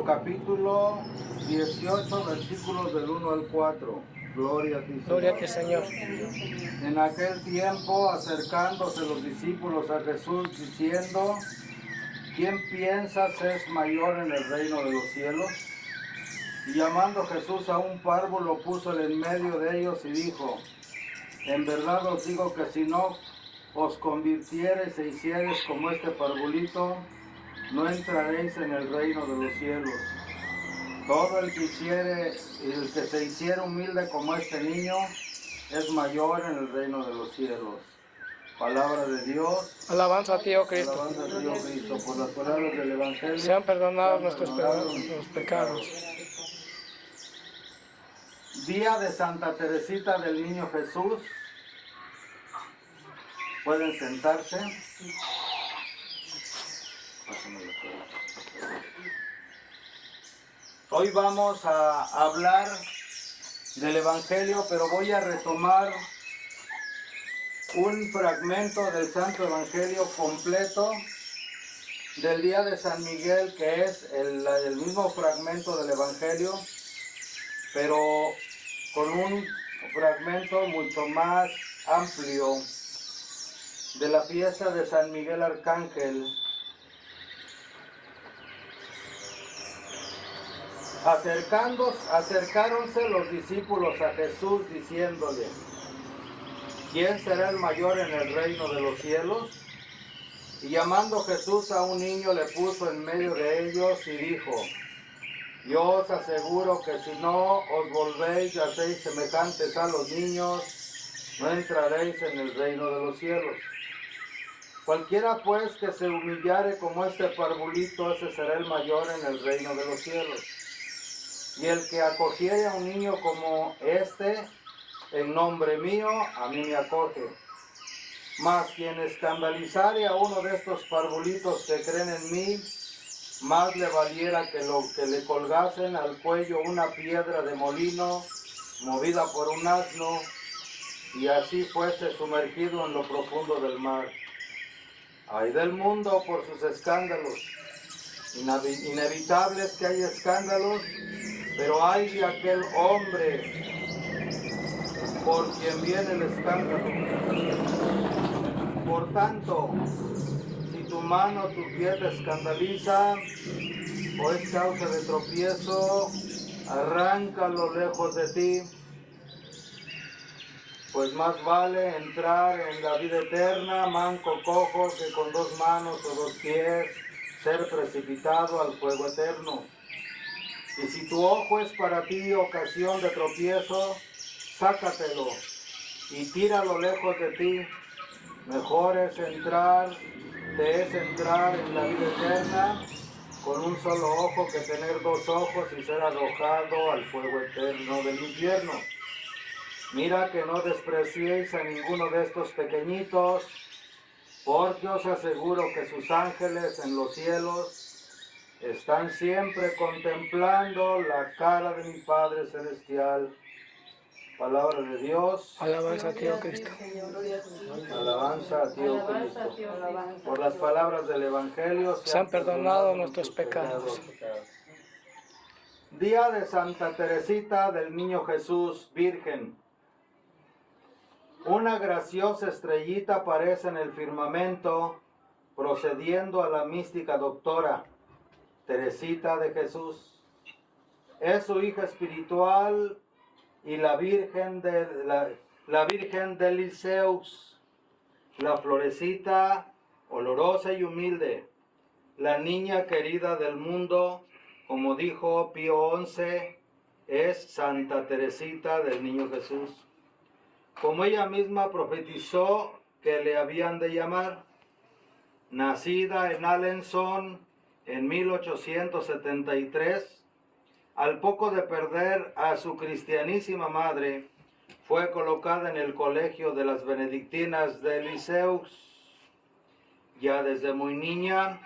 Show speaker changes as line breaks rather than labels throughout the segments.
capítulo 18, versículos del 1 al 4. Gloria a ti, Señor.
Gloria a ti, Señor.
En aquel tiempo, acercándose los discípulos a Jesús, diciendo: ¿Quién piensas es mayor en el reino de los cielos? Y llamando Jesús a un párvulo, lo puso en medio de ellos y dijo: En verdad os digo que si no os convirtiereis e hiciereis como este parvulito, no entraréis en el reino de los cielos. Todo el que se hiciere humilde como este niño, es mayor en el reino de los cielos. Palabra de Dios.
Alabanza a ti, oh Cristo.
Alabanza a ti, oh Cristo, por las palabras del Evangelio.
Sean perdonados nuestros
nuestros
pecados.
Día de Santa Teresita del Niño Jesús. Pueden sentarse. Hoy vamos a hablar del Evangelio, pero voy a retomar un fragmento del Santo Evangelio completo del día de San Miguel, que es el mismo fragmento del Evangelio, pero con un fragmento mucho más amplio de la fiesta de San Miguel Arcángel. Acercáronse los discípulos a Jesús diciéndole: ¿Quién será el mayor en el reino de los cielos? Y llamando Jesús a un niño, le puso en medio de ellos y dijo: Yo os aseguro que si no os volvéis y hacéis semejantes a los niños, no entraréis en el reino de los cielos. Cualquiera pues que se humillare como este parvulito, ese será el mayor en el reino de los cielos. Y el que acogiere a un niño como este, en nombre mío, a mí me acoge. Mas quien escandalizare a uno de estos parvulitos que creen en mí, más le valiera que le colgasen al cuello una piedra de molino, movida por un asno, y así fuese sumergido en lo profundo del mar. Ay del mundo por sus escándalos. Inevitables que hay escándalos, pero ay de aquel hombre por quien viene el escándalo. Por tanto, si tu mano o tu pie te escandaliza o es causa de tropiezo, arráncalo lejos de ti, pues más vale entrar en la vida eterna manco cojo que con 2 manos o 2 pies ser precipitado al fuego eterno. Y si tu ojo es para ti ocasión de tropiezo, sácatelo y tíralo lejos de ti. Mejor te es entrar en la vida eterna con un solo ojo que tener 2 ojos y ser arrojado al fuego eterno del infierno. Mira que no despreciéis a ninguno de estos pequeñitos, porque os aseguro que sus ángeles en los cielos están siempre contemplando la cara de mi Padre Celestial. Palabra de Dios.
Alabanza a ti, oh Cristo.
Alabanza a ti, oh Cristo. Por las palabras del Evangelio
Sean perdonados nuestros pecados.
Día de Santa Teresita del Niño Jesús, Virgen. Una graciosa estrellita aparece en el firmamento, procediendo a la mística doctora, Teresita de Jesús. Es su hija espiritual y la Virgen de Liceus, la florecita olorosa y humilde, la niña querida del mundo, como dijo Pío XI, es Santa Teresita del Niño Jesús. Como ella misma profetizó que le habían de llamar, nacida en Alençon en 1873, al poco de perder a su cristianísima madre, fue colocada en el colegio de las benedictinas de Liceus. Ya desde muy niña,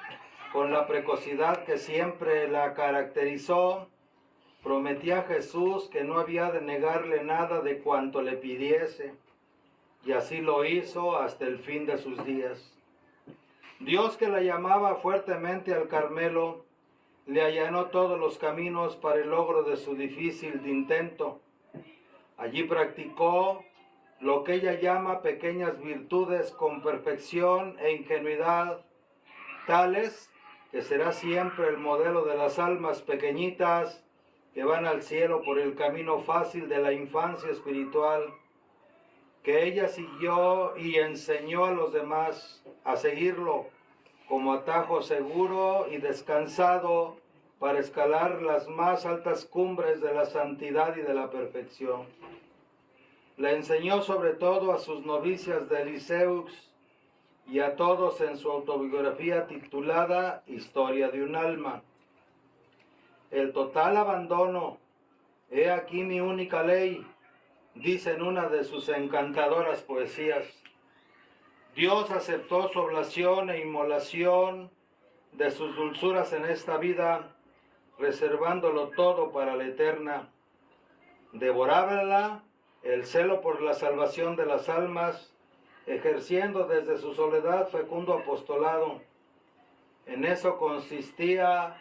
con la precocidad que siempre la caracterizó, prometía a Jesús que no había de negarle nada de cuanto le pidiese, y así lo hizo hasta el fin de sus días. Dios, que la llamaba fuertemente al Carmelo, le allanó todos los caminos para el logro de su difícil intento. Allí practicó lo que ella llama pequeñas virtudes con perfección e ingenuidad, tales que será siempre el modelo de las almas pequeñitas que van al cielo por el camino fácil de la infancia espiritual, que ella siguió y enseñó a los demás a seguirlo como atajo seguro y descansado para escalar las más altas cumbres de la santidad y de la perfección. Le enseñó sobre todo a sus novicias de Lisieux y a todos en su autobiografía titulada Historia de un alma. El total abandono, he aquí mi única ley, dice en una de sus encantadoras poesías. Dios aceptó su oblación e inmolación de sus dulzuras en esta vida, reservándolo todo para la eterna. Devorábala el celo por la salvación de las almas, ejerciendo desde su soledad fecundo apostolado. En eso consistía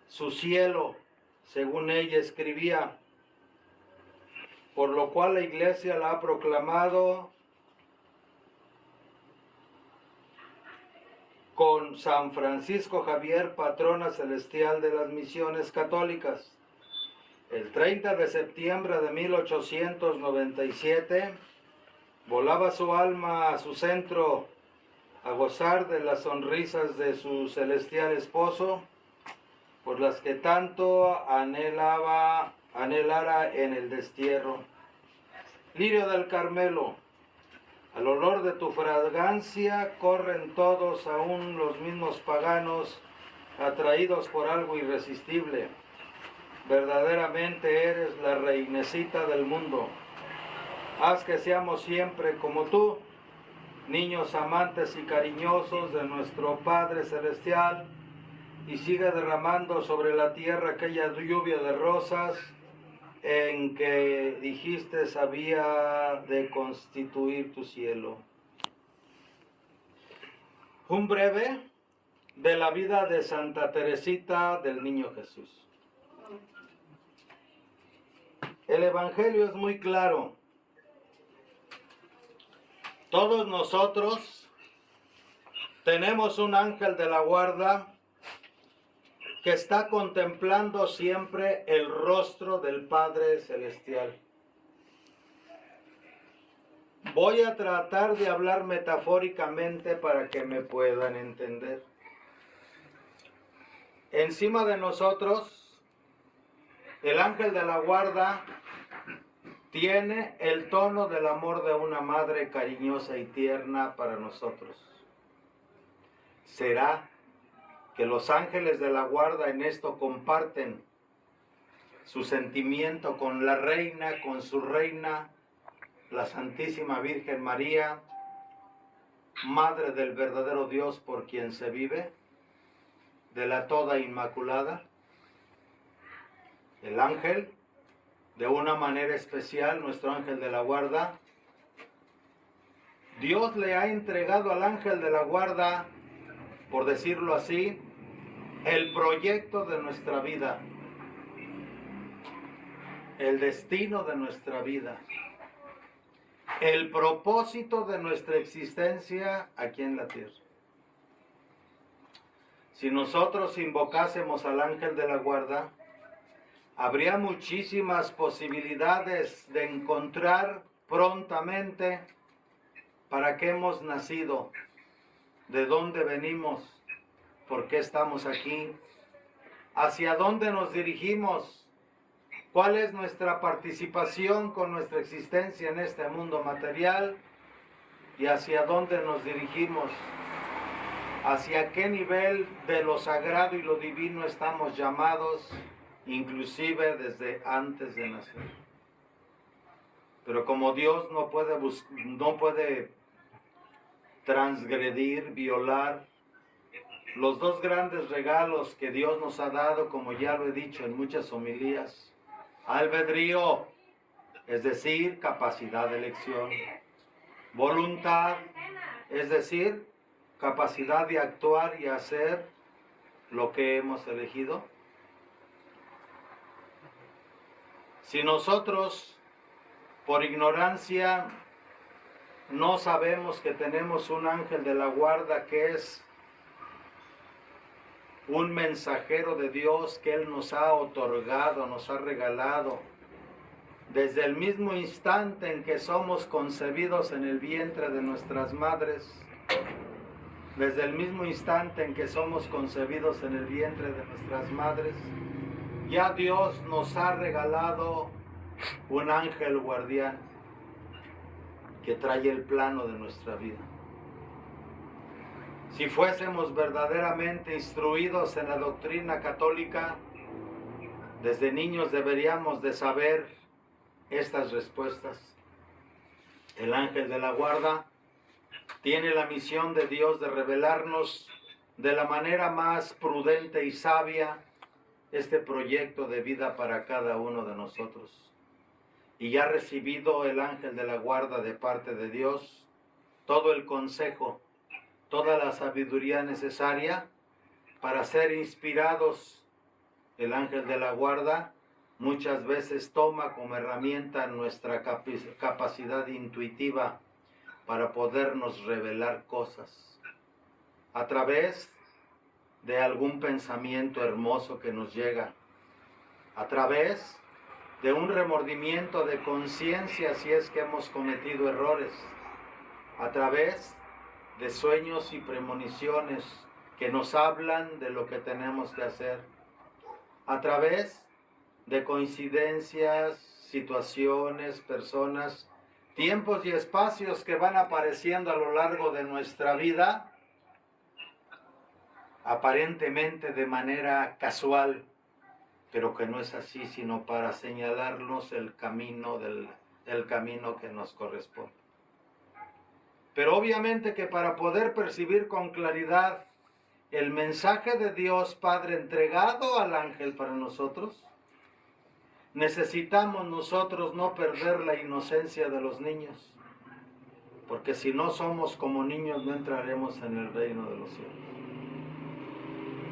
su cielo, según ella escribía, por lo cual la Iglesia la ha proclamado con San Francisco Javier, patrona celestial de las misiones católicas. El 30 de septiembre de 1897 volaba su alma a su centro a gozar de las sonrisas de su celestial esposo, por las que tanto anhelara en el destierro. Lirio del Carmelo, al olor de tu fragancia corren todos, aún los mismos paganos, atraídos por algo irresistible. Verdaderamente eres la reinecita del mundo. Haz que seamos siempre como tú, niños amantes y cariñosos de nuestro Padre Celestial, y sigue derramando sobre la tierra aquella lluvia de rosas en que dijiste había de constituir tu cielo. Un breve de la vida de Santa Teresita del Niño Jesús. El Evangelio es muy claro. Todos nosotros tenemos un ángel de la guarda que está contemplando siempre el rostro del Padre Celestial. Voy a tratar de hablar metafóricamente para que me puedan entender. Encima de nosotros, el ángel de la guarda tiene el tono del amor de una madre cariñosa y tierna para nosotros. ¿Será que los ángeles de la guarda en esto comparten su sentimiento con la reina, con su reina, la Santísima Virgen María, Madre del verdadero Dios por quien se vive, de la toda Inmaculada? El ángel, de una manera especial, nuestro ángel de la guarda, Dios le ha entregado al ángel de la guarda, por decirlo así, el proyecto de nuestra vida, el destino de nuestra vida, el propósito de nuestra existencia aquí en la tierra. Si nosotros invocásemos al ángel de la guarda, habría muchísimas posibilidades de encontrar prontamente para qué hemos nacido, de dónde venimos, por qué estamos aquí, hacia dónde nos dirigimos, cuál es nuestra participación con nuestra existencia en este mundo material y hacia dónde nos dirigimos, hacia qué nivel de lo sagrado y lo divino estamos llamados, inclusive desde antes de nacer. Pero como Dios no puede transgredir, violar los dos grandes regalos que Dios nos ha dado, como ya lo he dicho en muchas homilías: albedrío, es decir, capacidad de elección; voluntad, es decir, capacidad de actuar y hacer lo que hemos elegido? Si nosotros, por ignorancia, no sabemos que tenemos un ángel de la guarda que es un mensajero de Dios que Él nos ha otorgado, nos ha regalado, desde el mismo instante en que somos concebidos en el vientre de nuestras madres, desde el mismo instante en que somos concebidos en el vientre de nuestras madres, ya Dios nos ha regalado un ángel guardián que trae el plano de nuestra vida. Si fuésemos verdaderamente instruidos en la doctrina católica, desde niños deberíamos de saber estas respuestas. El ángel de la guarda tiene la misión de Dios de revelarnos de la manera más prudente y sabia este proyecto de vida para cada uno de nosotros. Y ya ha recibido el ángel de la guarda de parte de Dios todo el consejo, toda la sabiduría necesaria para ser inspirados. El ángel de la guarda muchas veces toma como herramienta nuestra capacidad intuitiva para podernos revelar cosas a través de algún pensamiento hermoso que nos llega, a través de un remordimiento de conciencia si es que hemos cometido errores, a través de sueños y premoniciones que nos hablan de lo que tenemos que hacer, a través de coincidencias, situaciones, personas, tiempos y espacios que van apareciendo a lo largo de nuestra vida, aparentemente de manera casual, pero que no es así, sino para señalarnos el camino que nos corresponde. Pero obviamente que para poder percibir con claridad el mensaje de Dios Padre entregado al ángel para nosotros, necesitamos nosotros no perder la inocencia de los niños, porque si no somos como niños no entraremos en el reino de los cielos.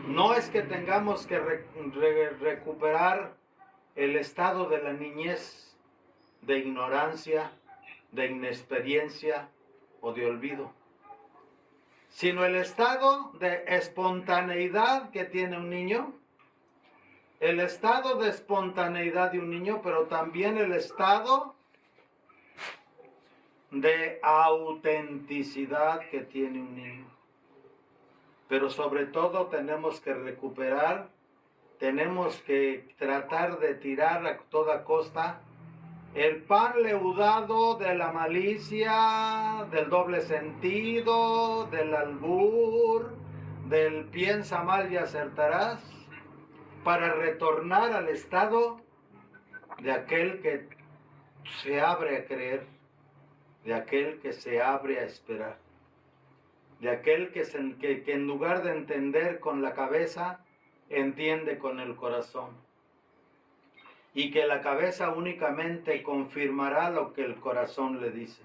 No es que tengamos que recuperar el estado de la niñez, de ignorancia, de inexperiencia o de olvido, sino el estado de espontaneidad que tiene un niño, el estado de espontaneidad de un niño, pero también el estado de autenticidad que tiene un niño. Pero sobre todo tenemos que recuperar, tenemos que tratar de tirar a toda costa el pan leudado de la malicia, del doble sentido, del albur, del piensa mal y acertarás, para retornar al estado de aquel que se abre a creer, de aquel que se abre a esperar, de aquel que en lugar de entender con la cabeza, entiende con el corazón. Y que la cabeza únicamente confirmará lo que el corazón le dice.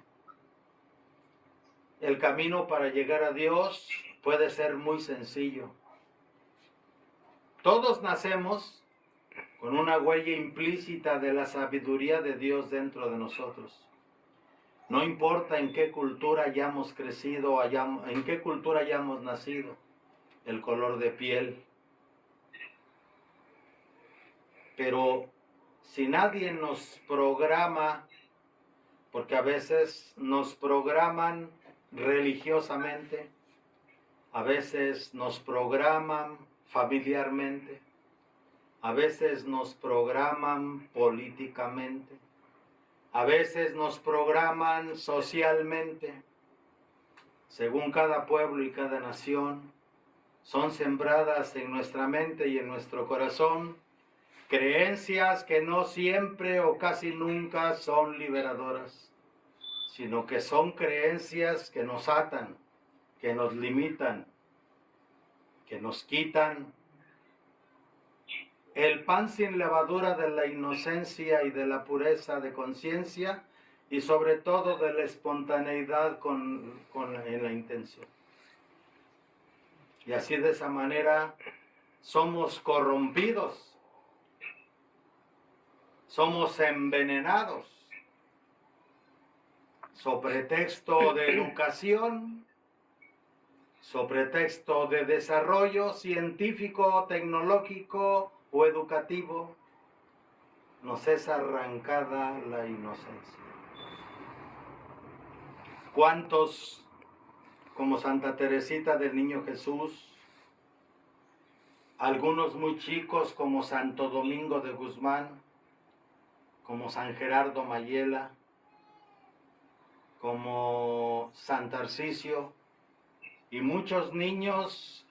El camino para llegar a Dios puede ser muy sencillo. Todos nacemos con una huella implícita de la sabiduría de Dios dentro de nosotros. No importa en qué cultura hayamos crecido, en qué cultura hayamos nacido, el color de piel. Pero si nadie nos programa, porque a veces nos programan religiosamente, a veces nos programan familiarmente, a veces nos programan políticamente, a veces nos programan socialmente. Según cada pueblo y cada nación, son sembradas en nuestra mente y en nuestro corazón creencias que no siempre o casi nunca son liberadoras, sino que son creencias que nos atan, que nos limitan, que nos quitan el pan sin levadura de la inocencia y de la pureza de conciencia y sobre todo de la espontaneidad en la intención. Y así de esa manera somos corrompidos, somos envenenados, sobre pretexto de educación, sobre pretexto de desarrollo científico, tecnológico o educativo, nos es arrancada la inocencia. ¿Cuántos, como Santa Teresita del Niño Jesús, algunos muy chicos como Santo Domingo de Guzmán, como San Gerardo Mayela, como San Tarcisio, y muchos niños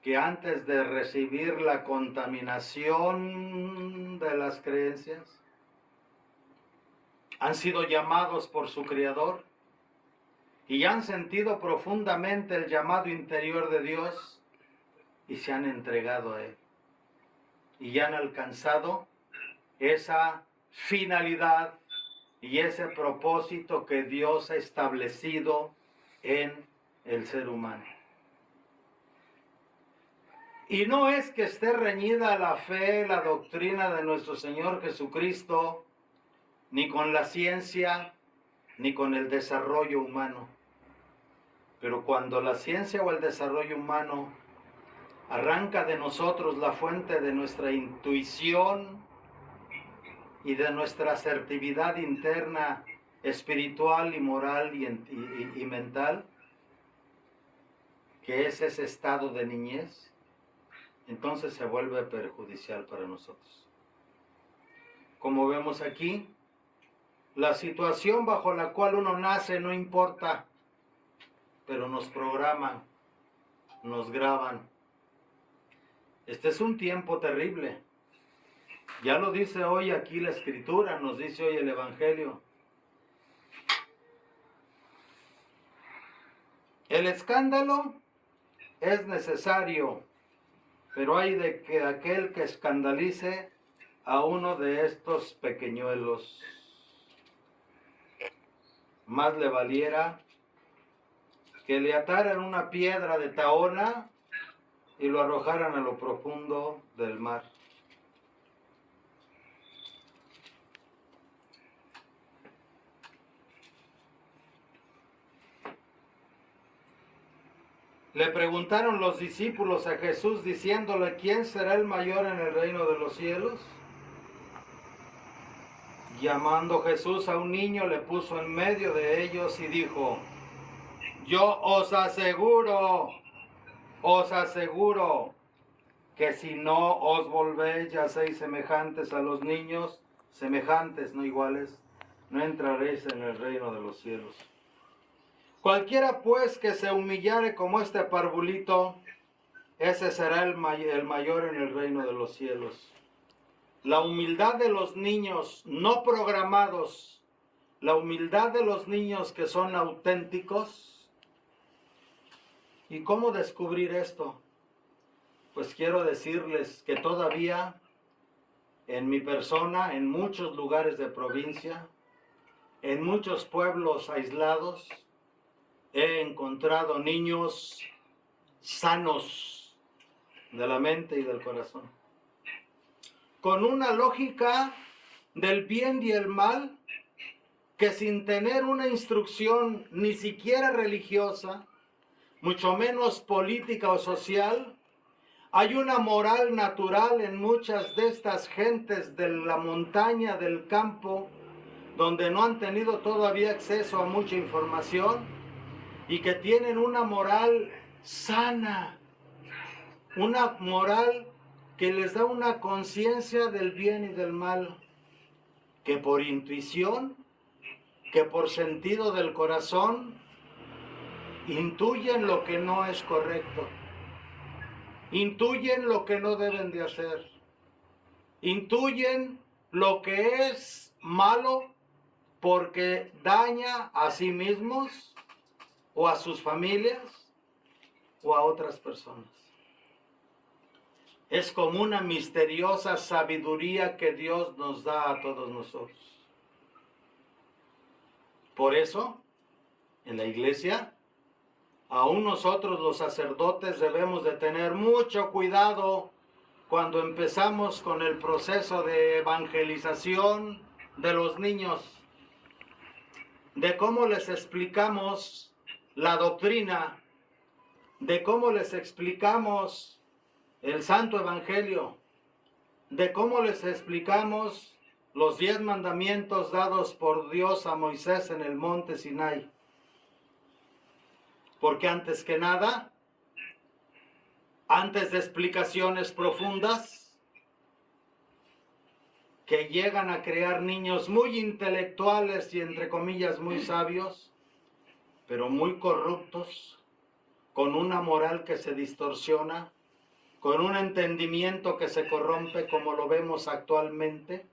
que antes de recibir la contaminación de las creencias, han sido llamados por su Creador y han sentido profundamente el llamado interior de Dios y se han entregado a Él. Y han alcanzado esa finalidad y ese propósito que Dios ha establecido en el ser humano. Y no es que esté reñida la fe, la doctrina de nuestro Señor Jesucristo, ni con la ciencia, ni con el desarrollo humano. Pero cuando la ciencia o el desarrollo humano arranca de nosotros la fuente de nuestra intuición y de nuestra asertividad interna, espiritual y moral y mental, que es ese estado de niñez, entonces se vuelve perjudicial para nosotros. Como vemos aquí, la situación bajo la cual uno nace no importa, pero nos programan, nos graban. Este es un tiempo terrible. Ya lo dice hoy aquí la Escritura, nos dice hoy el Evangelio. El escándalo es necesario, pero hay de que aquel que escandalice a uno de estos pequeñuelos. Más le valiera que le ataran una piedra de tahona y lo arrojaran a lo profundo del mar. Le preguntaron los discípulos a Jesús diciéndole, ¿quién será el mayor en el reino de los cielos? Llamando Jesús a un niño, le puso en medio de ellos y dijo, yo os aseguro, que si no os volvéis y hacéis semejantes a los niños, semejantes, no iguales, no entraréis en el reino de los cielos. Cualquiera pues que se humillare como este parvulito, ese será el mayor en el reino de los cielos. La humildad de los niños no programados, la humildad de los niños que son auténticos. ¿Y cómo descubrir esto? Pues quiero decirles que todavía en mi persona, en muchos lugares de provincia, en muchos pueblos aislados, he encontrado niños sanos de la mente y del corazón, con una lógica del bien y el mal, que sin tener una instrucción ni siquiera religiosa, mucho menos política o social, hay una moral natural en muchas de estas gentes de la montaña, del campo, donde no han tenido todavía acceso a mucha información y que tienen una moral sana, una moral que les da una conciencia del bien y del mal, que por intuición, que por sentido del corazón, intuyen lo que no es correcto, intuyen lo que no deben de hacer, intuyen lo que es malo porque daña a sí mismos o a sus familias o a otras personas. Es como una misteriosa sabiduría que Dios nos da a todos nosotros. Por eso, en la iglesia Aún nosotros los sacerdotes debemos de tener mucho cuidado cuando empezamos con el proceso de evangelización de los niños, de cómo les explicamos la doctrina, de cómo les explicamos el Santo Evangelio, de cómo les explicamos los 10 mandamientos dados por Dios a Moisés en el monte Sinai. Porque antes que nada, antes de explicaciones profundas que llegan a crear niños muy intelectuales y entre comillas muy sabios, pero muy corruptos, con una moral que se distorsiona, con un entendimiento que se corrompe como lo vemos actualmente.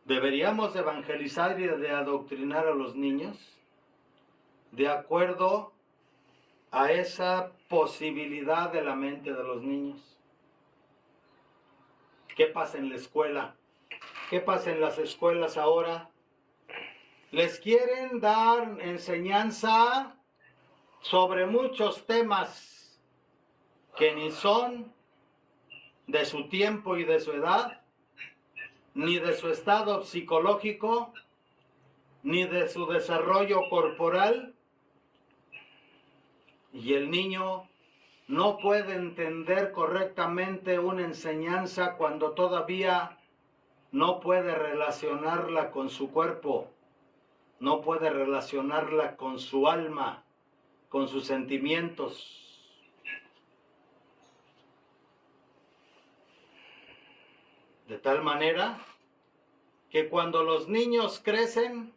¿Deberíamos evangelizar y de adoctrinar a los niños de acuerdo a esa posibilidad de la mente de los niños? ¿Qué pasa en la escuela? ¿Qué pasa en las escuelas ahora? Les quieren dar enseñanza sobre muchos temas que ni son de su tiempo y de su edad, ni de su estado psicológico, ni de su desarrollo corporal. Y el niño no puede entender correctamente una enseñanza cuando todavía no puede relacionarla con su cuerpo, no puede relacionarla con su alma, con sus sentimientos. De tal manera que cuando los niños crecen,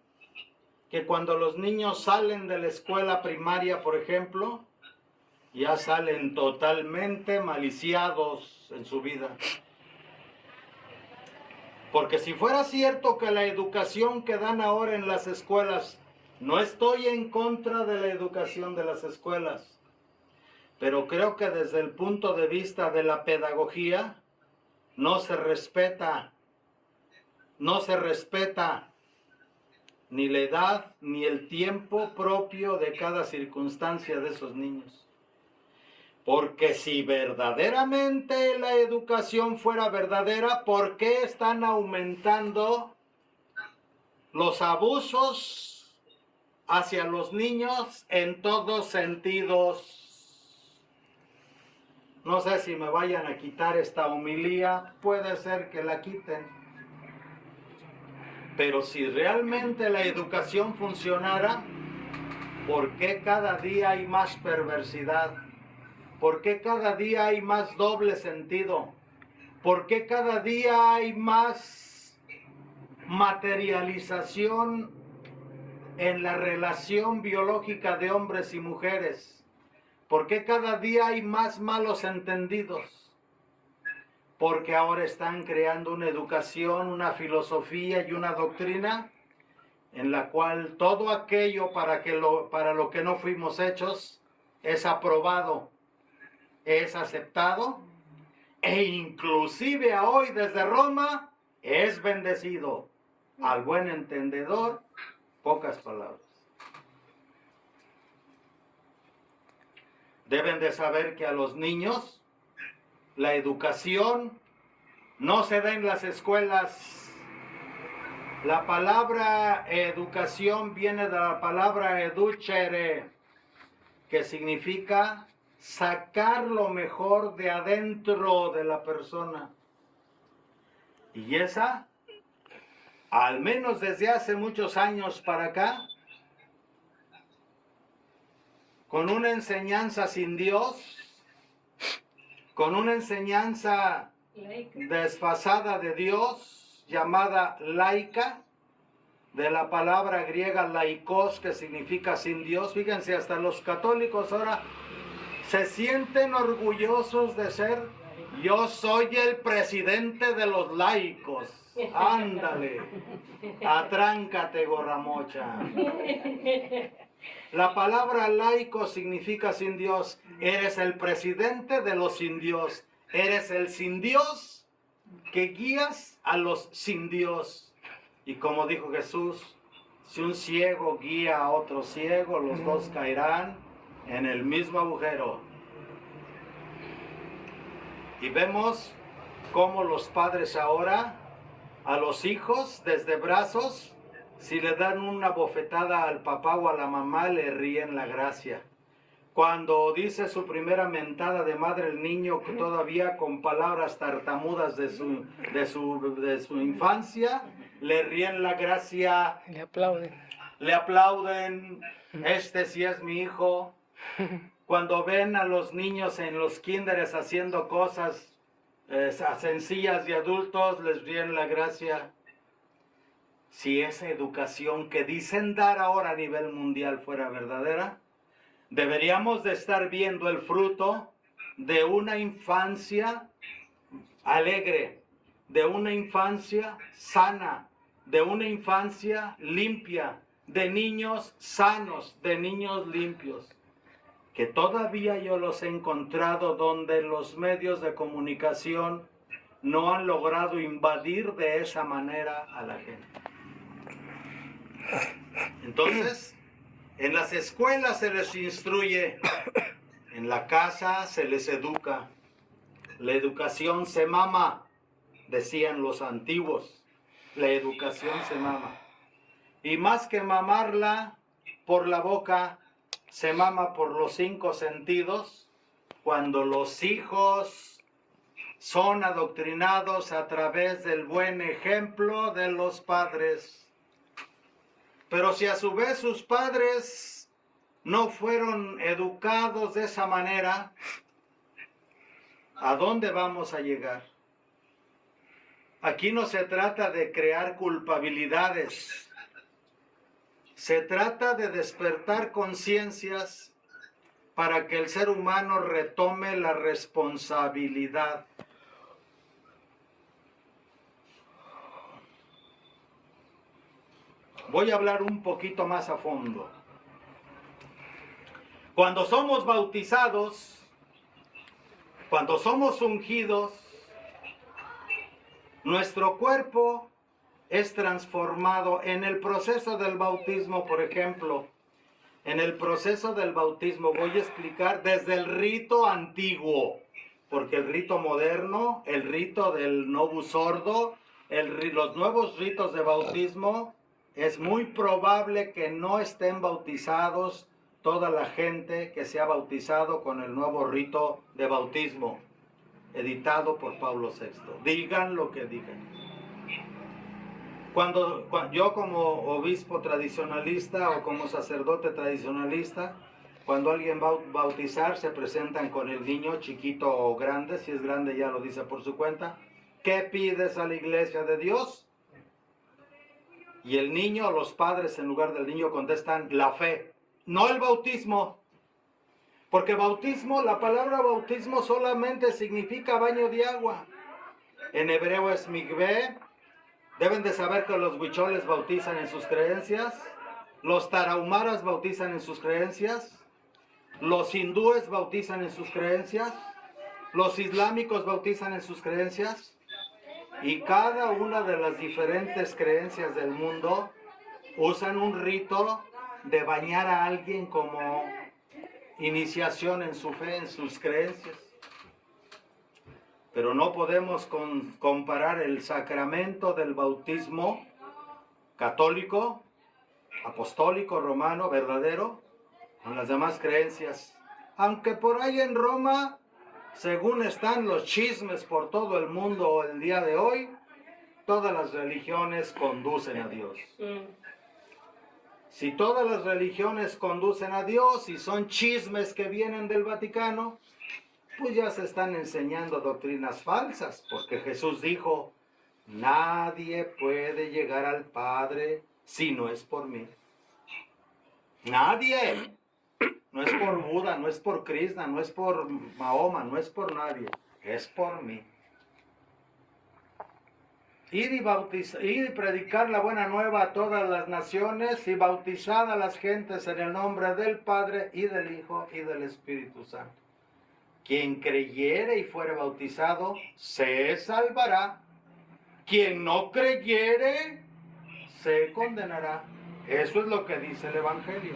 que cuando los niños salen de la escuela primaria, por ejemplo, ya salen totalmente maliciados en su vida. Porque si fuera cierto que la educación que dan ahora en las escuelas, no estoy en contra de la educación de las escuelas, pero creo que desde el punto de vista de la pedagogía, no se respeta ni la edad ni el tiempo propio de cada circunstancia de esos niños. Porque si verdaderamente la educación fuera verdadera, ¿por qué están aumentando los abusos hacia los niños en todos sentidos? No sé si me vayan a quitar esta homilía, puede ser que la quiten. Pero si realmente la educación funcionara, ¿por qué cada día hay más perversidad? ¿Por qué cada día hay más doble sentido? ¿Por qué cada día hay más materialización en la relación biológica de hombres y mujeres? ¿Por qué cada día hay más malos entendidos? Porque ahora están creando una educación, una filosofía y una doctrina en la cual todo aquello para lo que no fuimos hechos es aprobado, es aceptado e inclusive a hoy desde Roma es bendecido. Al buen entendedor, pocas palabras. Deben de saber que a los niños la educación no se da en las escuelas. La palabra educación viene de la palabra educere, que significa sacar lo mejor de adentro de la persona. Y esa, al menos desde hace muchos años para acá, con una enseñanza sin Dios, con una enseñanza desfasada de Dios, llamada laica, de la palabra griega laikos, que significa sin Dios. Fíjense, hasta los católicos ahora se sienten orgullosos de ser, yo soy el presidente de los laicos. Ándale, atráncate, gorramocha. La palabra laico significa sin Dios. Eres el presidente de los sin Dios. Eres el sin Dios que guías a los sin Dios. Y como dijo Jesús, Si un ciego guía a otro ciego, los dos caerán en el mismo agujero. Y vemos cómo los padres ahora a los hijos desde brazos, si le dan una bofetada al papá o a la mamá, le ríen la gracia. Cuando dice su primera mentada de madre el niño, que todavía con palabras tartamudas de su infancia, le ríen la gracia.
Le aplauden.
Le aplauden. Este sí es mi hijo. Cuando ven a los niños en los kinderes haciendo cosas sencillas de adultos, les ríen la gracia. Si esa educación que dicen dar ahora a nivel mundial fuera verdadera, deberíamos de estar viendo el fruto de una infancia alegre, de una infancia sana, de una infancia limpia, de niños sanos, de niños limpios, que todavía yo los he encontrado donde los medios de comunicación no han logrado invadir de esa manera a la gente. Entonces, en las escuelas se les instruye, en la casa se les educa. La educación se mama, decían los antiguos. La educación se mama. Y más que mamarla por la boca, se mama por los 5 sentidos, cuando los hijos son adoctrinados a través del buen ejemplo de los padres. Pero si a su vez sus padres no fueron educados de esa manera, ¿a dónde vamos a llegar? Aquí no se trata de crear culpabilidades. Se trata de despertar conciencias para que el ser humano retome la responsabilidad. Voy a hablar un poquito más a fondo. Cuando somos bautizados, cuando somos ungidos, nuestro cuerpo es transformado en el proceso del bautismo, por ejemplo. En el proceso del bautismo voy a explicar desde el rito antiguo, porque el rito moderno, el rito del novus ordo, los nuevos ritos de bautismo, es muy probable que no estén bautizados toda la gente que se ha bautizado con el nuevo rito de bautismo, editado por Pablo VI. Digan lo que digan. Cuando yo como obispo tradicionalista o como sacerdote tradicionalista, cuando alguien va a bautizar, se presentan con el niño, chiquito o grande. Si es grande ya lo dice por su cuenta. ¿Qué pides a la iglesia de Dios? Y el niño, los padres en lugar del niño contestan la fe, no el bautismo. Porque bautismo, la palabra bautismo solamente significa baño de agua. En hebreo es mikveh. Deben de saber que los huicholes bautizan en sus creencias, los tarahumaras bautizan en sus creencias, los hindúes bautizan en sus creencias, los islámicos bautizan en sus creencias, y cada una de las diferentes creencias del mundo usan un rito de bañar a alguien como iniciación en su fe, en sus creencias. Pero no podemos comparar el sacramento del bautismo católico, apostólico, romano, verdadero, con las demás creencias. Aunque por ahí en Roma, según están los chismes por todo el mundo el día de hoy, todas las religiones conducen a Dios. Si todas las religiones conducen a Dios y son chismes que vienen del Vaticano, pues ya se están enseñando doctrinas falsas, porque Jesús dijo, nadie puede llegar al Padre si no es por mí. Nadie. No es por Buda, no es por Krishna, no es por Mahoma, no es por nadie. Es por mí. Ir y predicar la buena nueva a todas las naciones y bautizar a las gentes en el nombre del Padre y del Hijo y del Espíritu Santo. Quien creyere y fuere bautizado, se salvará. Quien no creyere, se condenará. Eso es lo que dice el Evangelio.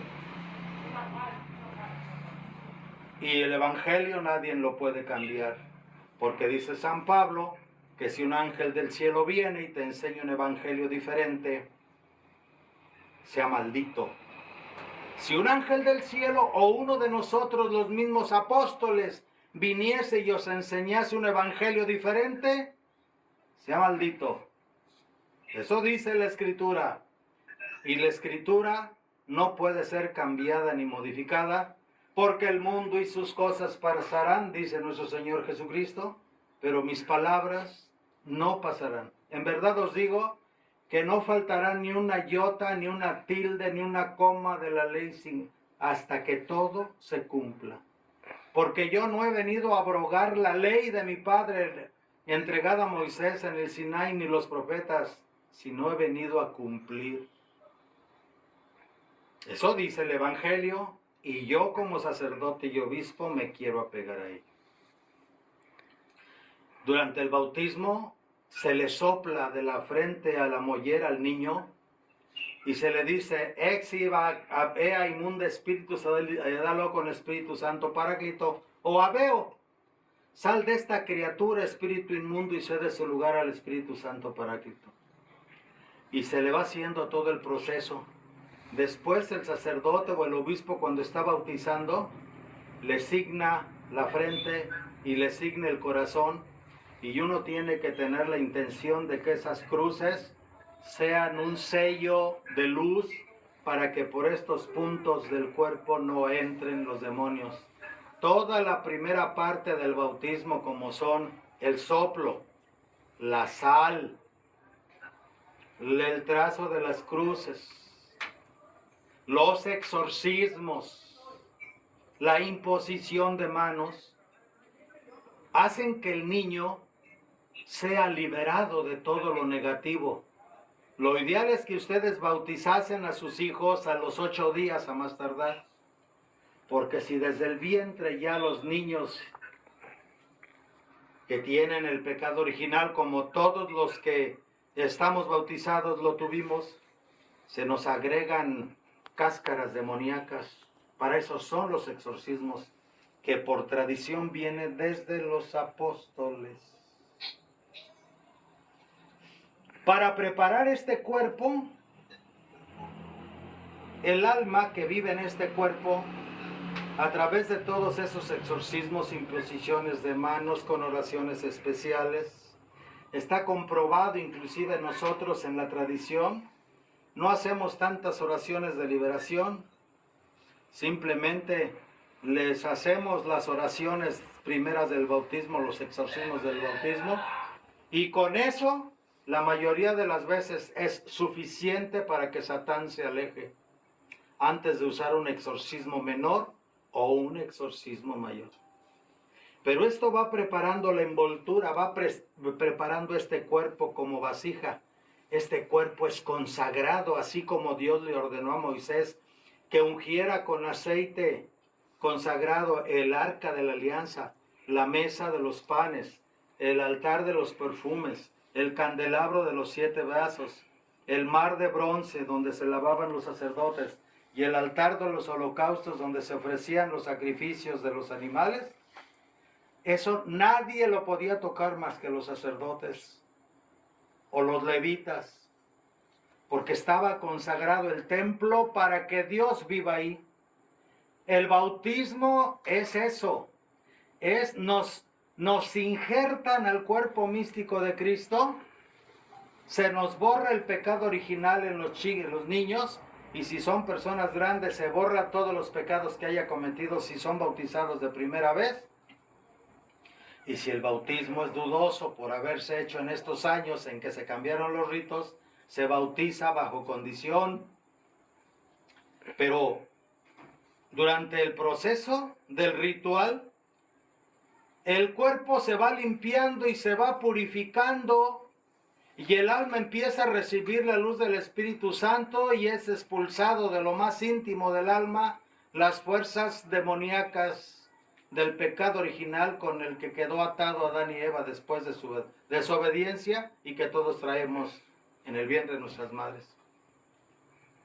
Y el Evangelio nadie lo puede cambiar, porque dice San Pablo que si un ángel del cielo viene y te enseña un evangelio diferente, sea maldito. Si un ángel del cielo o uno de nosotros, los mismos apóstoles, viniese y os enseñase un evangelio diferente, sea maldito. Eso dice la Escritura. Y la Escritura no puede ser cambiada ni modificada, porque el mundo y sus cosas pasarán, dice nuestro Señor Jesucristo, pero mis palabras no pasarán. En verdad os digo que no faltará ni una iota, ni una tilde, ni una coma de la ley hasta que todo se cumpla. Porque yo no he venido a abrogar la ley de mi Padre entregada a Moisés en el Sinaí, ni los profetas, sino he venido a cumplir. Eso dice el Evangelio, y yo como sacerdote y obispo me quiero apegar a ello. Durante el bautismo se le sopla de la frente a la mollera al niño y se le dice, exiva ea inmunda espíritus ayudalo con Espíritu Santo Paráclito, o abeo, sal de esta criatura espíritu inmundo y cede su lugar al Espíritu Santo Paráclito. Y se le va haciendo todo el proceso. Después el sacerdote o el obispo, cuando está bautizando, le signa la frente y le signa el corazón, y uno tiene que tener la intención de que esas cruces sean un sello de luz para que por estos puntos del cuerpo no entren los demonios. Toda la primera parte del bautismo, como son el soplo, la sal, el trazo de las cruces, los exorcismos, la imposición de manos, hacen que el niño sea liberado de todo lo negativo. Lo ideal es que ustedes bautizasen a sus hijos a los 8 días a más tardar, porque si desde el vientre ya los niños que tienen el pecado original, como todos los que estamos bautizados lo tuvimos, se nos agregan cáscaras demoníacas. Para eso son los exorcismos, que por tradición vienen desde los apóstoles. Para preparar este cuerpo, el alma que vive en este cuerpo, a través de todos esos exorcismos, imposiciones de manos con oraciones especiales, está comprobado inclusive nosotros en la tradición, no hacemos tantas oraciones de liberación, simplemente les hacemos las oraciones primeras del bautismo, los exorcismos del bautismo, y con eso la mayoría de las veces es suficiente para que Satán se aleje, antes de usar un exorcismo menor o un exorcismo mayor. Pero esto va preparando la envoltura, va preparando este cuerpo como vasija. Este cuerpo es consagrado, así como Dios le ordenó a Moisés que ungiera con aceite consagrado el arca de la alianza, la mesa de los panes, el altar de los perfumes, el candelabro de los 7 brazos, el mar de bronce donde se lavaban los sacerdotes y el altar de los holocaustos donde se ofrecían los sacrificios de los animales. Eso nadie lo podía tocar más que los sacerdotes o los levitas, porque estaba consagrado el templo para que Dios viva ahí. El bautismo es eso, nos injertan al cuerpo místico de Cristo, se nos borra el pecado original en los niños, y si son personas grandes se borra todos los pecados que haya cometido si son bautizados de primera vez. Y si el bautismo es dudoso por haberse hecho en estos años en que se cambiaron los ritos, se bautiza bajo condición. Pero durante el proceso del ritual, el cuerpo se va limpiando y se va purificando, y el alma empieza a recibir la luz del Espíritu Santo y es expulsado de lo más íntimo del alma las fuerzas demoníacas del pecado original con el que quedó atado Adán y Eva después de su desobediencia y que todos traemos en el vientre de nuestras madres.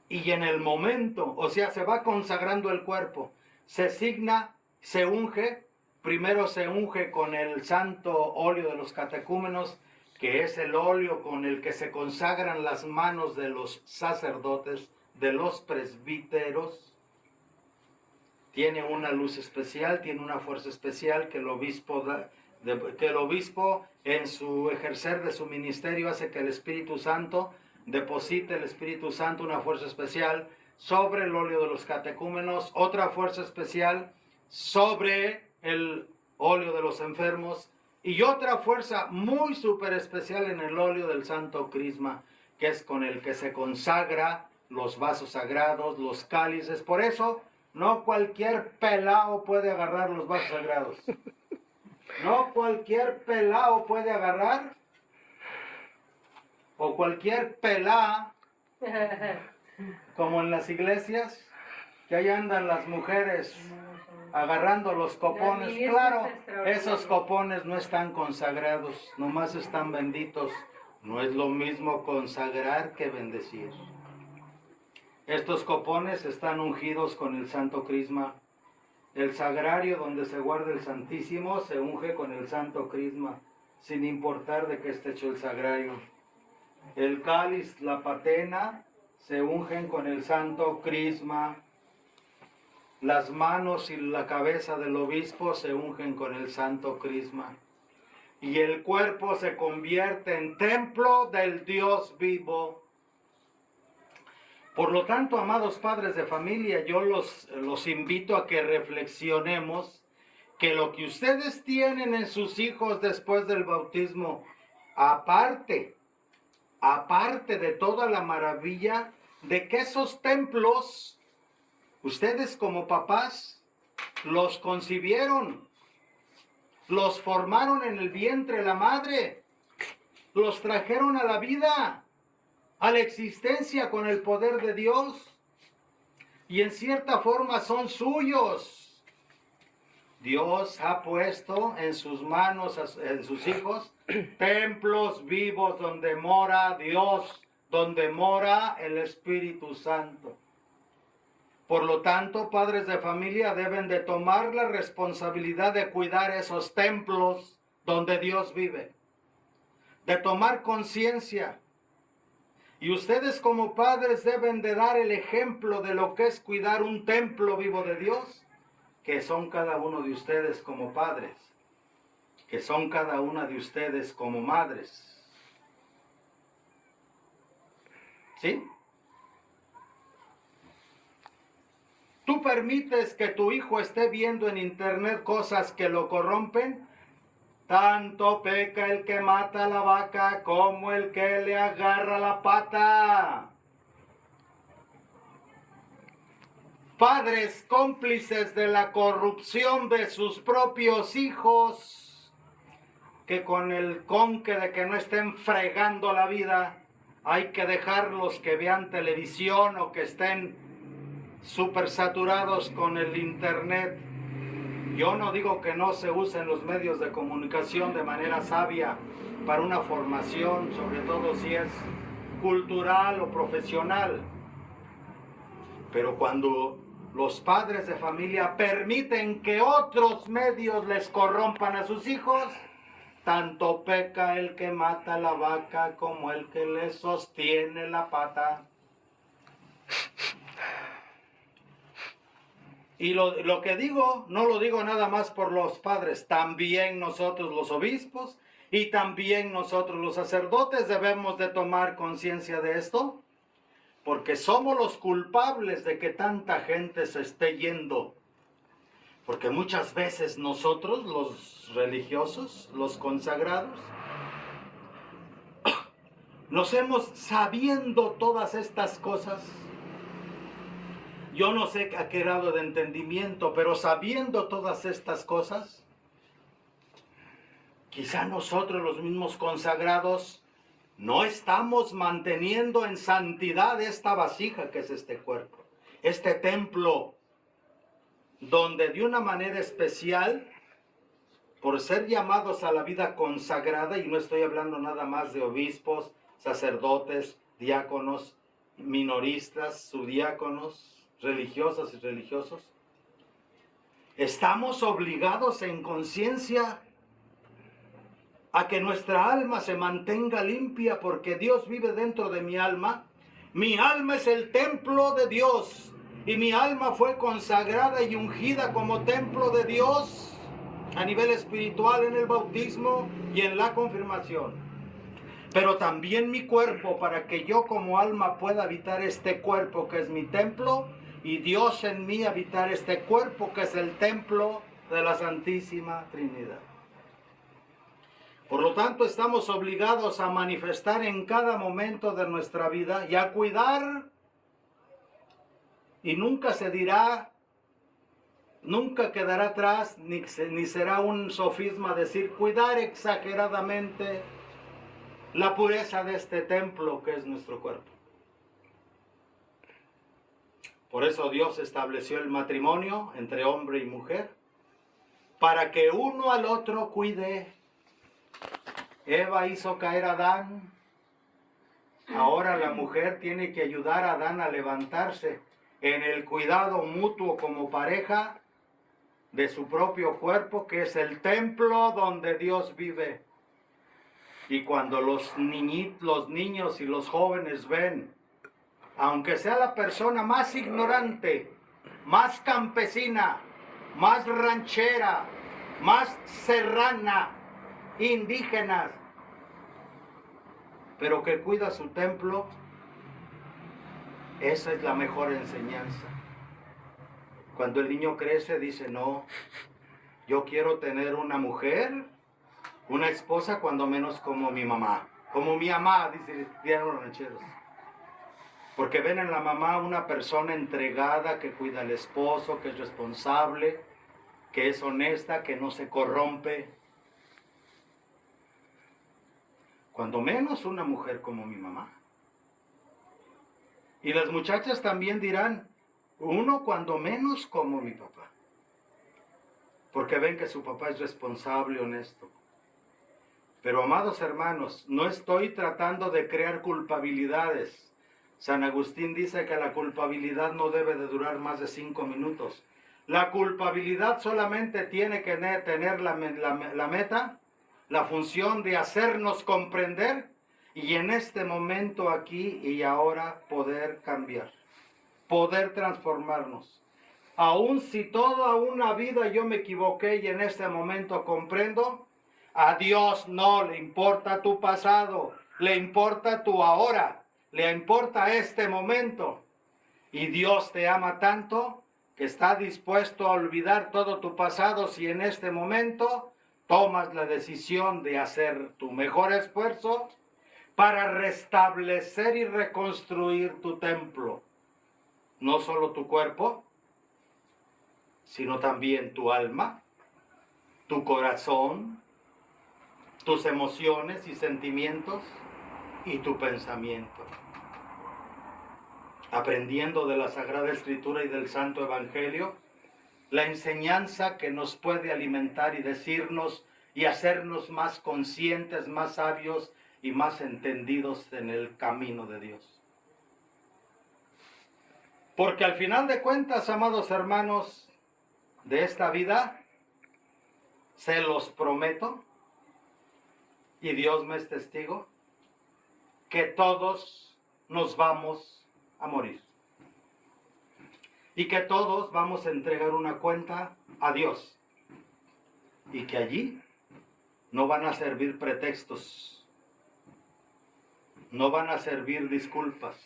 y en el momento, o sea, se va consagrando el cuerpo, se signa, se unge, primero se unge con el santo óleo de los catecúmenos, que es el óleo con el que se consagran las manos de los sacerdotes, de los presbíteros. Tiene una luz especial, tiene una fuerza especial que el obispo en su ejercer de su ministerio hace que el Espíritu Santo deposite el Espíritu Santo una fuerza especial sobre el óleo de los catecúmenos, otra fuerza especial sobre el óleo de los enfermos y otra fuerza muy súper especial en el óleo del santo crisma, que es con el que se consagra los vasos sagrados, los cálices. Por eso no cualquier pelao puede agarrar los vasos sagrados. No cualquier pelao puede agarrar, o cualquier pelá, como en las iglesias, que ahí andan las mujeres agarrando los copones. Claro, esos copones no están consagrados, nomás están benditos. No es lo mismo consagrar que bendecir. Estos copones están ungidos con el santo crisma. El sagrario donde se guarda el Santísimo se unge con el santo crisma, sin importar de qué esté hecho el sagrario. El cáliz, la patena, se ungen con el santo crisma. Las manos y la cabeza del obispo se ungen con el santo crisma. Y el cuerpo se convierte en templo del Dios vivo. Por lo tanto, amados padres de familia, yo los invito a que reflexionemos que lo que ustedes tienen en sus hijos después del bautismo, aparte de toda la maravilla de que esos templos, ustedes como papás, los concibieron, los formaron en el vientre de la madre, los trajeron a la vida, a la existencia con el poder de Dios, y en cierta forma son suyos. Dios ha puesto en sus manos, en sus hijos, templos vivos donde mora Dios, donde mora el Espíritu Santo. Por lo tanto, padres de familia deben de tomar la responsabilidad de cuidar esos templos donde Dios vive, de tomar conciencia. Y ustedes como padres deben de dar el ejemplo de lo que es cuidar un templo vivo de Dios, que son cada uno de ustedes como padres, que son cada una de ustedes como madres. ¿Sí? ¿Tú permites que tu hijo esté viendo en internet cosas que lo corrompen? Tanto peca el que mata a la vaca como el que le agarra la pata. Padres cómplices de la corrupción de sus propios hijos, que con el conque de que no estén fregando la vida, hay que dejarlos que vean televisión o que estén súper saturados con el internet. Yo no digo que no se usen los medios de comunicación de manera sabia para una formación, sobre todo si es cultural o profesional. Pero cuando los padres de familia permiten que otros medios les corrompan a sus hijos, tanto peca el que mata la vaca como el que le sostiene la pata. Y lo que digo, no lo digo nada más por los padres, también nosotros los obispos y también nosotros los sacerdotes debemos de tomar conciencia de esto, porque somos los culpables de que tanta gente se esté yendo. Porque muchas veces nosotros, los religiosos, los consagrados, nos hemos, sabiendo todas estas cosas, yo no sé a qué grado de entendimiento, pero sabiendo todas estas cosas, quizá nosotros los mismos consagrados no estamos manteniendo en santidad esta vasija que es este cuerpo, este templo, donde de una manera especial, por ser llamados a la vida consagrada, y no estoy hablando nada más de obispos, sacerdotes, diáconos, minoristas, subdiáconos, religiosas y religiosos, estamos obligados en conciencia a que nuestra alma se mantenga limpia, porque Dios vive dentro de mi alma. Mi alma es el templo de Dios y mi alma fue consagrada y ungida como templo de Dios a nivel espiritual en el bautismo y en la confirmación. Pero también mi cuerpo, para que yo como alma pueda habitar este cuerpo que es mi templo, y Dios en mí habitar este cuerpo que es el templo de la Santísima Trinidad. Por lo tanto, estamos obligados a manifestar en cada momento de nuestra vida y a cuidar, y nunca se dirá, nunca quedará atrás, ni será un sofisma decir cuidar exageradamente la pureza de este templo que es nuestro cuerpo. Por eso Dios estableció el matrimonio entre hombre y mujer, para que uno al otro cuide. Eva hizo caer a Adán, ahora la mujer tiene que ayudar a Adán a levantarse en el cuidado mutuo como pareja de su propio cuerpo, que es el templo donde Dios vive. Y cuando los niños y los jóvenes ven, aunque sea la persona más ignorante, más campesina, más ranchera, más serrana, indígenas, pero que cuida su templo, esa es la mejor enseñanza. Cuando el niño crece dice, no, yo quiero tener una mujer, una esposa cuando menos como mi mamá, dirían los rancheros. Porque ven en la mamá una persona entregada que cuida al esposo, que es responsable, que es honesta, que no se corrompe. Cuando menos una mujer como mi mamá. Y las muchachas también dirán, uno cuando menos como mi papá. Porque ven que su papá es responsable, honesto. Pero amados hermanos, no estoy tratando de crear culpabilidades. San Agustín dice que la culpabilidad no debe de durar más de 5 minutos. La culpabilidad solamente tiene que tener la meta, la función de hacernos comprender y en este momento, aquí y ahora, poder cambiar, poder transformarnos. Aun si toda una vida yo me equivoqué y en este momento comprendo, a Dios no le importa tu pasado, le importa tu ahora, le importa este momento. Y Dios te ama tanto que está dispuesto a olvidar todo tu pasado si en este momento tomas la decisión de hacer tu mejor esfuerzo para restablecer y reconstruir tu templo. No solo tu cuerpo, sino también tu alma, tu corazón, tus emociones y sentimientos y tu pensamiento. Aprendiendo de la Sagrada Escritura y del Santo Evangelio, la enseñanza que nos puede alimentar y decirnos y hacernos más conscientes, más sabios y más entendidos en el camino de Dios. Porque al final de cuentas, amados hermanos, de esta vida, se los prometo, y Dios me es testigo, que todos nos vamos a morir. Y que todos vamos a entregar una cuenta a Dios. Y que allí no van a servir pretextos, no van a servir disculpas.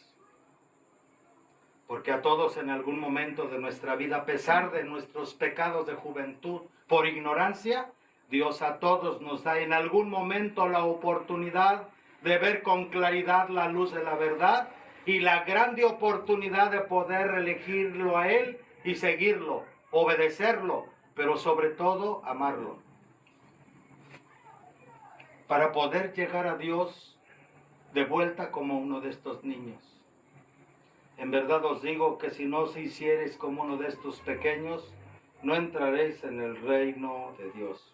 Porque a todos en algún momento de nuestra vida, a pesar de nuestros pecados de juventud, por ignorancia, Dios a todos nos da en algún momento la oportunidad de ver con claridad la luz de la verdad y la grande oportunidad de poder elegirlo a Él y seguirlo, obedecerlo, pero sobre todo amarlo. Para poder llegar a Dios de vuelta como uno de estos niños. En verdad os digo que si no se hiciereis como uno de estos pequeños, no entraréis en el reino de Dios.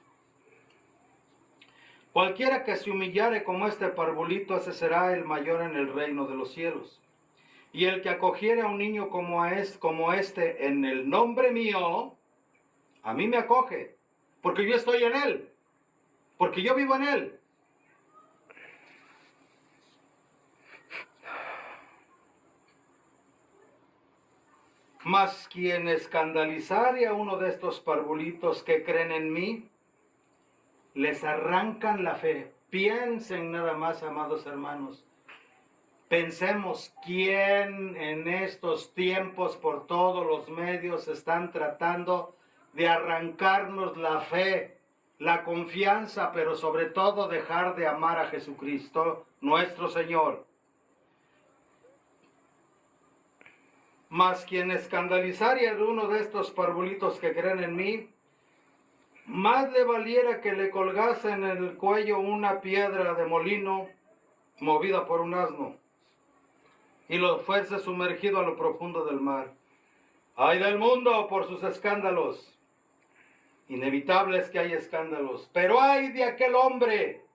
Cualquiera que se humillare como este parvulito, ese será el mayor en el reino de los cielos. Y el que acogiere a un niño como este en el nombre mío, a mí me acoge, porque yo estoy en él, porque yo vivo en él. Mas quien escandalizare a uno de estos parvulitos que creen en mí, les arrancan la fe. Piensen nada más, amados hermanos. Pensemos quién en estos tiempos por todos los medios están tratando de arrancarnos la fe, la confianza, pero sobre todo dejar de amar a Jesucristo, nuestro Señor. Mas quien escandalizare a uno de estos parvulitos que creen en mí, más le valiera que le colgase en el cuello una piedra de molino movida por un asno y lo fuese sumergido a lo profundo del mar. ¡Ay del mundo por sus escándalos! Inevitable es que hay escándalos, pero ay de aquel hombre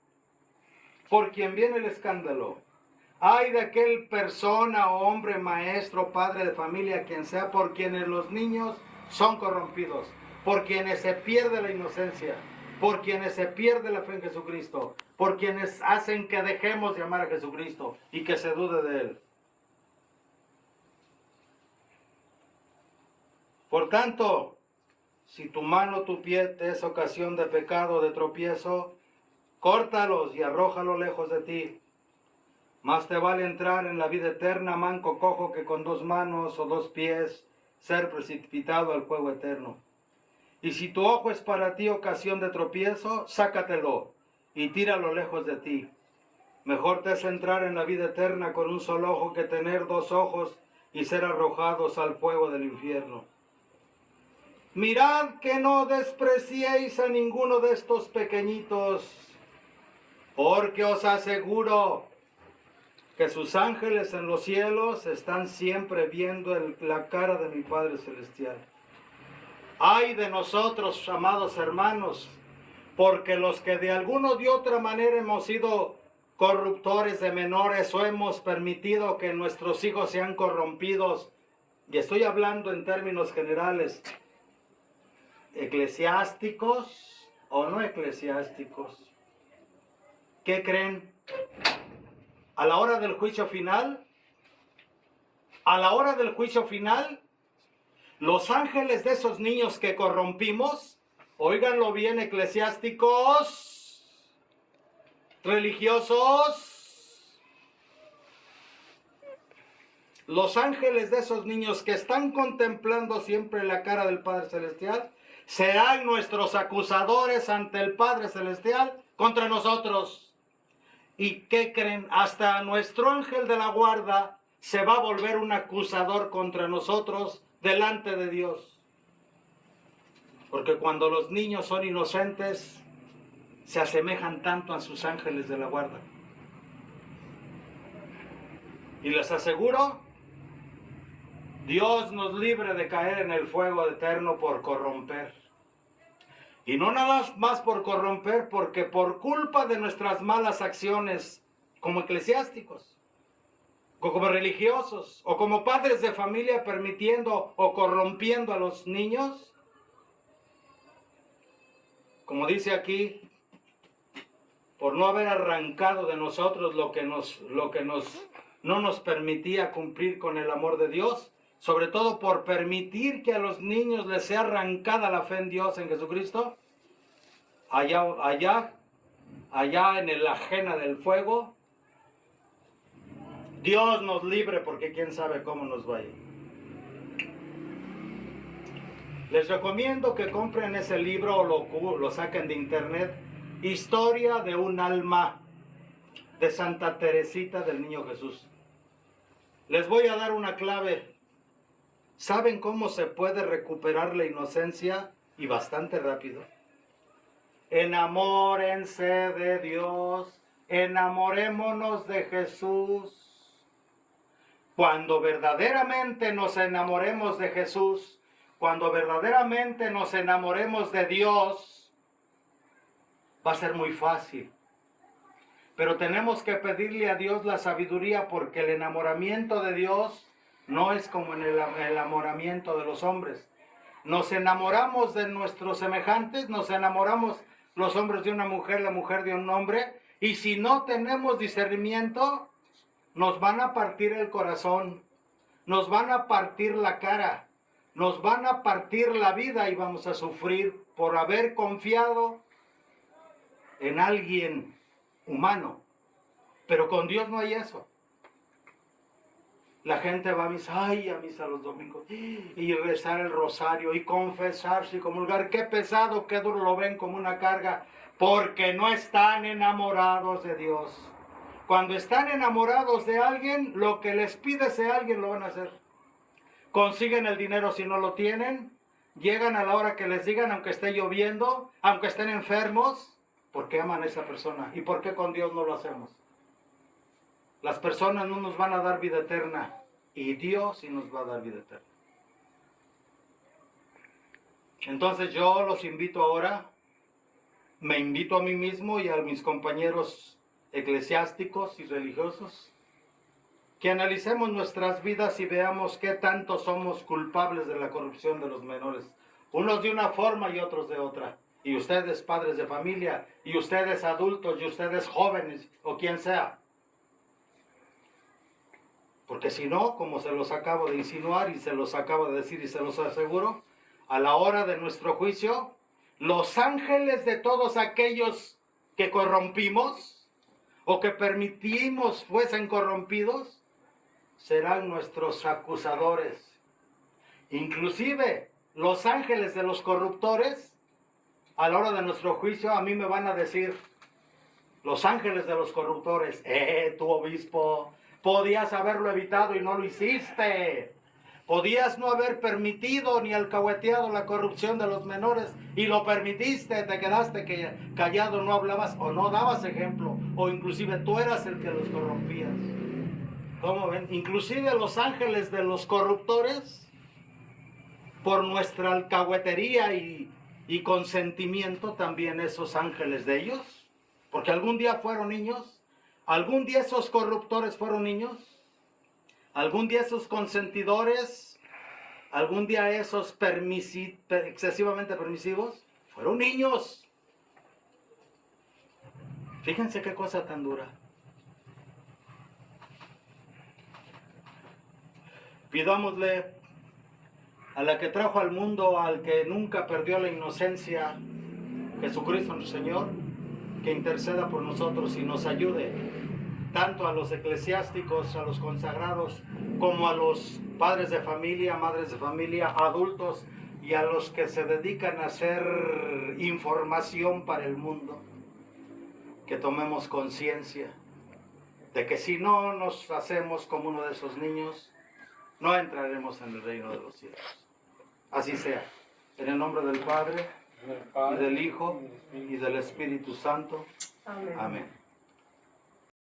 por quien viene el escándalo. Ay de aquel persona o hombre, maestro, padre de familia, quien sea, por quienes los niños son corrompidos, por quienes se pierde la inocencia, por quienes se pierde la fe en Jesucristo, por quienes hacen que dejemos de amar a Jesucristo y que se dude de Él. Por tanto, si tu mano o tu pie te es ocasión de pecado o de tropiezo, córtalos y arrójalos lejos de ti. Más te vale entrar en la vida eterna manco cojo que con 2 manos o 2 pies ser precipitado al fuego eterno. Y si tu ojo es para ti ocasión de tropiezo, sácatelo y tíralo lejos de ti. Mejor te es entrar en la vida eterna con un solo ojo que tener 2 ojos y ser arrojados al fuego del infierno. Mirad que no despreciéis a ninguno de estos pequeñitos, porque os aseguro que sus ángeles en los cielos están siempre viendo la cara de mi Padre Celestial. Ay de nosotros, amados hermanos, porque los que de alguna o de otra manera hemos sido corruptores de menores o hemos permitido que nuestros hijos sean corrompidos, y estoy hablando en términos generales, eclesiásticos o no eclesiásticos, ¿qué creen? A la hora del juicio final, los ángeles de esos niños que corrompimos, óiganlo bien, eclesiásticos, religiosos, los ángeles de esos niños que están contemplando siempre la cara del Padre Celestial, serán nuestros acusadores ante el Padre Celestial contra nosotros. ¿Y qué creen? Hasta nuestro ángel de la guarda se va a volver un acusador contra nosotros delante de Dios. Porque cuando los niños son inocentes, se asemejan tanto a sus ángeles de la guarda. Y les aseguro, Dios nos libre de caer en el fuego eterno por corromper. Y no nada más por corromper, porque por culpa de nuestras malas acciones como eclesiásticos, o como religiosos, o como padres de familia permitiendo o corrompiendo a los niños, como dice aquí, por no haber arrancado de nosotros lo que no nos permitía cumplir con el amor de Dios, sobre todo por permitir que a los niños les sea arrancada la fe en Dios, en Jesucristo, allá en el ajena del fuego, Dios nos libre, porque quién sabe cómo nos va a ir. Les recomiendo que compren ese libro o lo saquen de internet, Historia de un alma, de Santa Teresita del Niño Jesús. Les voy a dar una clave. ¿Saben cómo se puede recuperar la inocencia? Y bastante rápido. Enamórense de Dios, enamorémonos de Jesús. Cuando verdaderamente nos enamoremos de Jesús, cuando verdaderamente nos enamoremos de Dios, va a ser muy fácil. Pero tenemos que pedirle a Dios la sabiduría, porque el enamoramiento de Dios no es como en el enamoramiento de los hombres. Nos enamoramos de nuestros semejantes, nos enamoramos los hombres de una mujer, la mujer de un hombre, y si no tenemos discernimiento, nos van a partir el corazón, nos van a partir la cara, nos van a partir la vida y vamos a sufrir por haber confiado en alguien humano. Pero con Dios no hay eso. La gente va a misa, ay, a misa los domingos, y rezar el rosario, y confesarse, y comulgar. Qué pesado, qué duro, lo ven como una carga, porque no están enamorados de Dios. Cuando están enamorados de alguien, lo que les pide ese alguien lo van a hacer. Consiguen el dinero si no lo tienen, llegan a la hora que les digan, aunque esté lloviendo, aunque estén enfermos, porque aman a esa persona. ¿Y por qué con Dios no lo hacemos? Las personas no nos van a dar vida eterna, y Dios sí nos va a dar vida eterna. Entonces yo los invito ahora, me invito a mí mismo y a mis compañeros eclesiásticos y religiosos, que analicemos nuestras vidas y veamos qué tanto somos culpables de la corrupción de los menores. Unos de una forma y otros de otra. Y ustedes, padres de familia, y ustedes adultos, y ustedes jóvenes, o quien sea. Porque si no, como se los acabo de insinuar y se los acabo de decir y se los aseguro, a la hora de nuestro juicio, los ángeles de todos aquellos que corrompimos o que permitimos fuesen corrompidos, serán nuestros acusadores. Inclusive los ángeles de los corruptores, a la hora de nuestro juicio, a mí me van a decir, los ángeles de los corruptores, tu obispo, podías haberlo evitado y no lo hiciste. Podías no haber permitido ni alcahueteado la corrupción de los menores y lo permitiste, te quedaste callado, no hablabas o no dabas ejemplo, o inclusive tú eras el que los corrompías. ¿Cómo ven? Inclusive los ángeles de los corruptores, por nuestra alcahuetería y consentimiento, también esos ángeles de ellos, porque algún día fueron niños, algún día esos corruptores fueron niños, algún día esos consentidores, algún día esos excesivamente permisivos, fueron niños. Fíjense qué cosa tan dura. Pidámosle a la que trajo al mundo, al que nunca perdió la inocencia, Jesucristo nuestro Señor, que interceda por nosotros y nos ayude, tanto a los eclesiásticos, a los consagrados, como a los padres de familia, madres de familia, adultos y a los que se dedican a hacer información para el mundo. Que tomemos conciencia de que si no nos hacemos como uno de esos niños, no entraremos en el reino de los cielos. Así sea. En el nombre del Padre, y del Hijo, y del Espíritu Santo. Amén.